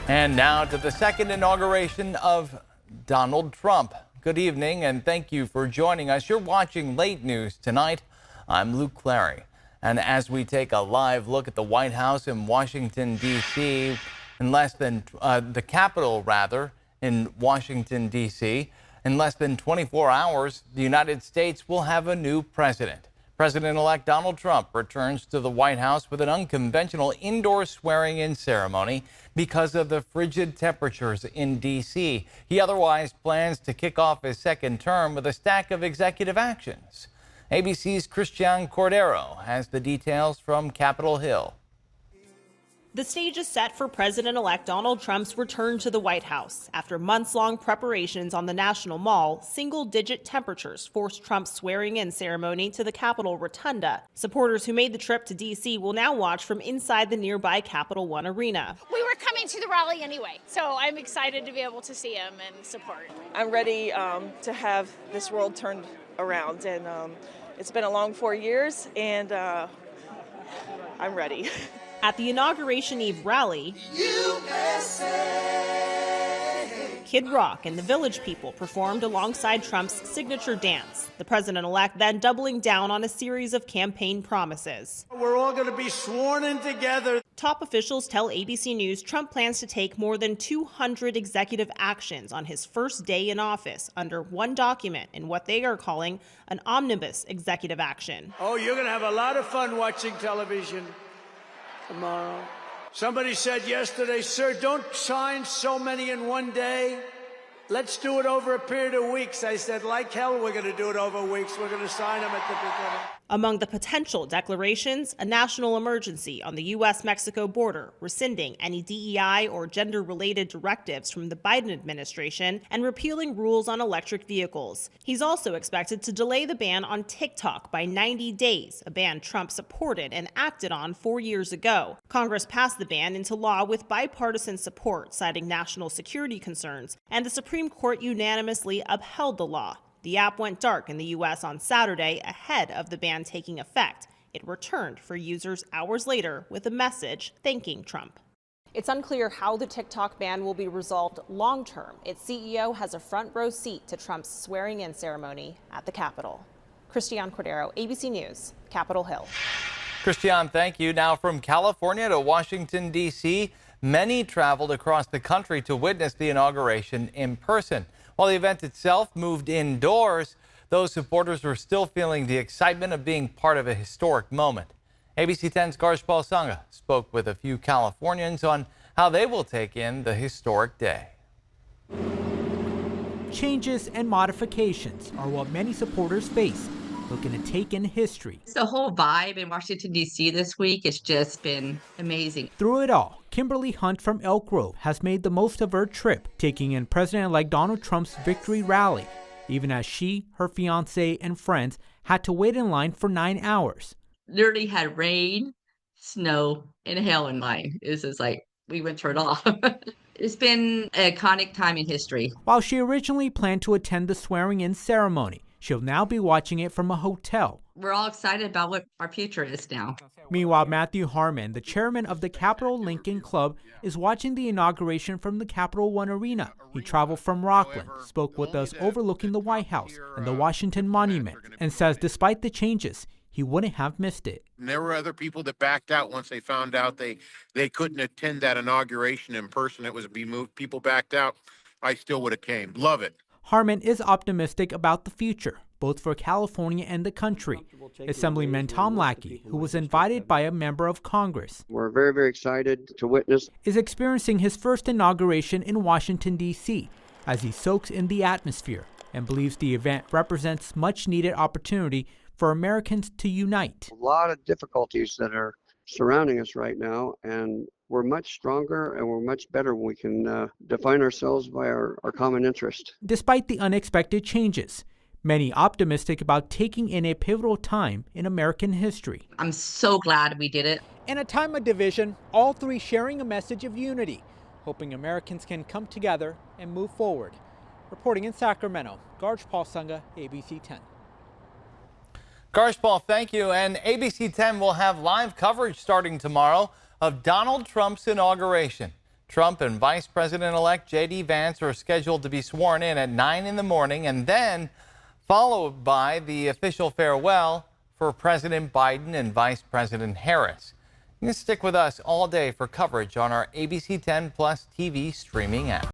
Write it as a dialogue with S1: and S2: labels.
S1: And now to the second inauguration of Donald Trump. Good evening and thank you for joining us. You're watching Late News tonight. I'm Luke Clary. And as we take a live look at the White House in Washington, D.C., the Capitol rather, in Washington, D.C., in less than 24 hours, the United States will have a new president. President-elect Donald Trump returns to the White House with an unconventional indoor swearing-in ceremony because of the frigid temperatures in D.C. He otherwise plans to kick off his second term with a stack of executive actions. ABC's Christian Cordero has the details from Capitol Hill.
S2: The stage is set for President-elect Donald Trump's return to the White House. After months-long preparations on the National Mall, single-digit temperatures forced Trump's swearing-in ceremony to the Capitol Rotunda. Supporters who made the trip to D.C. will now watch from inside the nearby Capital One Arena.
S3: We were coming to the rally anyway, so I'm excited to be able to see him and support.
S4: I'm ready to have this world turned around, and it's been a long 4 years, and I'm ready.
S2: At the Inauguration Eve rally, USA! Kid Rock and the Village People performed alongside Trump's signature dance. The president-elect then doubling down on a series of campaign promises.
S5: We're all going to be sworn in together.
S2: Top officials tell ABC News Trump plans to take more than 200 executive actions on his first day in office under one document in what they are calling an omnibus executive action.
S5: Oh, you're going to have a lot of fun watching television tomorrow. Somebody said yesterday, sir, don't sign so many in one day. Let's do it over a period of weeks. I said, like hell, we're going to do it over weeks. We're going to sign them at the beginning.
S2: Among the potential declarations, a national emergency on the U.S.-Mexico border, rescinding any DEI or gender-related directives from the Biden administration, and repealing rules on electric vehicles. He's also expected to delay the ban on TikTok by 90 days, a ban Trump supported and acted on 4 years ago. Congress passed the ban into law with bipartisan support, citing national security concerns, and the Supreme Court unanimously upheld the law. The app went dark in the U.S. on Saturday ahead of the ban taking effect. It returned for users hours later with a message thanking Trump. It's unclear how the TikTok ban will be resolved long-term. Its CEO has a front-row seat to Trump's swearing-in ceremony at the Capitol. Christian Cordero, ABC News, Capitol Hill.
S1: Christian, thank you. Now from California to Washington, D.C., many traveled across the country to witness the inauguration in person. While the event itself moved indoors, those supporters were still feeling the excitement of being part of a historic moment. ABC 10's Garshpal Sangha spoke with a few Californians on how they will take in the historic day.
S6: Changes and modifications are what many supporters face, looking to take in history.
S7: The whole vibe in Washington, D.C. this week has just been amazing.
S6: Through it all, Kimberly Hunt from Elk Grove has made the most of her trip, taking in President-elect Donald Trump's victory rally, even as she, her fiancé, and friends had to wait in line for 9 hours.
S7: Literally had rain, snow, and hail in line. It was just like, we went through it all. It's been an iconic time in history.
S6: While she originally planned to attend the swearing-in ceremony, she'll now be watching it from a hotel.
S7: We're all excited about what our future is now.
S6: Meanwhile, Matthew Harmon, the chairman of the Capitol Lincoln Club, is watching the inauguration from the Capital One Arena. He traveled from Rockland, spoke with us overlooking the White House and the Washington Monument, and says despite the changes, he wouldn't have missed it.
S8: And there were other people that backed out once they found out they couldn't attend that inauguration in person. It was be moved. People backed out. I still would have came. Love it.
S6: Harmon is optimistic about the future, both for California and the country. Assemblyman Tom Lackey, who was invited by a member of Congress,
S9: we're very, very excited to witness,
S6: is experiencing his first inauguration in Washington, D.C., as he soaks in the atmosphere and believes the event represents much-needed opportunity for Americans to unite.
S9: A lot of difficulties that are surrounding us right now, and we're much stronger and we're much better when we can define ourselves by our common interest.
S6: Despite the unexpected changes, many optimistic about taking in a pivotal time in American history.
S7: I'm so glad we did it.
S6: In a time of division, all three sharing a message of unity, hoping Americans can come together and move forward. Reporting in Sacramento, Garshpal Sangha, ABC 10.
S1: Garshpal, thank you. And ABC 10 will have live coverage starting tomorrow of Donald Trump's inauguration. Trump and Vice President-elect J.D. Vance are scheduled to be sworn in at 9 in the morning and then followed by the official farewell for President Biden and Vice President Harris. You can stick with us all day for coverage on our ABC 10 Plus TV streaming app.